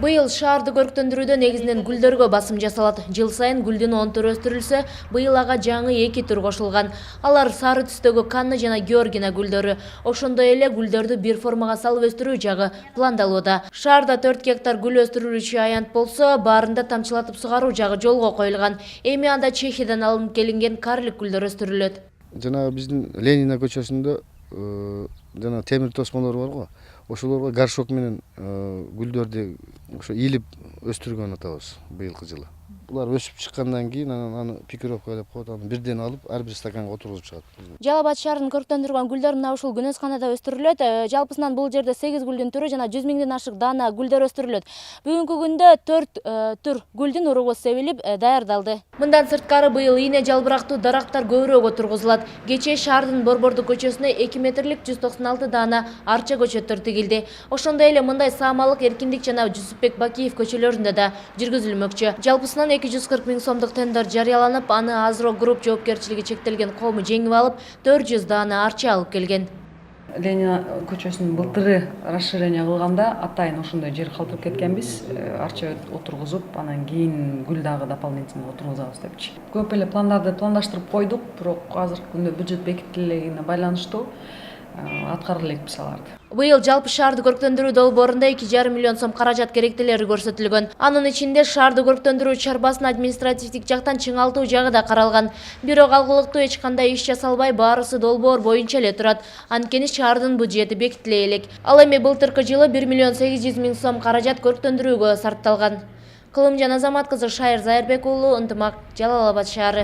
Быйыл шаарды көрктөндүрүүдө негизинен гүлдөргө басым жасалат. Жыл сайын гүлдүн 10 түрү өстүрүлсө, быйыл ага жаңы 2 түр кошулган. Алар сары түстөгү Канна жана Георгина гүлдөрү. Ошондой эле гүлдөрдү бир формага салып өстүрүү жагы пландалууда. Шаарда 4 гектар гүл өстүрүлүүчү аянт болсо, баарында тамчылатып сугаруу жагы жолго коюлган. Эми анда Чехиядан алынып келинген карлик гүлдөр өстүрүлөт. Жана биздин Ленина көчөсүндө жана темир тосмолор бар го. Ошолорго горшок менен гүлдөрдү ошо илип өстүргөн атабыз быйылкы жылы. Булар өсүп чыккандан кийин аны пикировка деп коет, аны бирден алып ар бир стаканга отургузуп чыгат. Жалал Абад шаарын көрктөндүргөн гүлдөр мына ушул күнөсканада өстүрүлөт. Жалпысынан бул жерде 8 гүлдүн түрү жана 100 миңден ашык даана гүлдөр өстүрүлөт. Бүгүнкү күндө 4 түр гүлдүн уругу себилип даярдалды. Мындан сырткары быйыл ийне жалбырактуу дарактар көбүрөөк отургузулат. Кечээ шаардын Борбордук көчөсүнө 2 метрлик 196 даана арча көчөттөр тигилди. Ошондой эле мындай Саамалык, Эркиндик жана Жусупбек Бакиев көчөлөрүндө да жүргүзүлмөкчү. Жалпысынан 240 миң сомдук тендер жарыяланып, аны Азро Групп жоопкерчилиги чектелген коому жеңип алып, 400 даана арча алып келген. Ленина көчөсүнүн былтыры расширение кылганда атайын ошондой жер калтырып кеткенбиз. Арча отургузуп, анан кийин гүл дагы дополнительно отургузабыз депчи. Көп эле пландарды пландаштырып койдук, бирок азыркы күндө бюджет бекитилгенине байланыштуу аткара элекпиз аларды. Быйыл жалпы шаарды көрктөндүрүү долбоорунда 2,5 миллион сом каражат керектелери көрсөтүлгөн. Анын ичинде шаарды көрктөндүрүү чарбасын административдик жактан чыңалтуу жагы да каралган. Бирок алгылыктуу эч кандай иш жасалбай, баарысы долбоор боюнча эле турат. Анткени шаардын бюджети бекитиле элек. Ал эми былтыркы жылы 1 миллион 800 миң сом каражат көрктөндүрүүгө сарпталган. Кылымжан Азамат кызы, Шайыр Зайырбек уулу, Ынтымак, Жалал Абад шаары.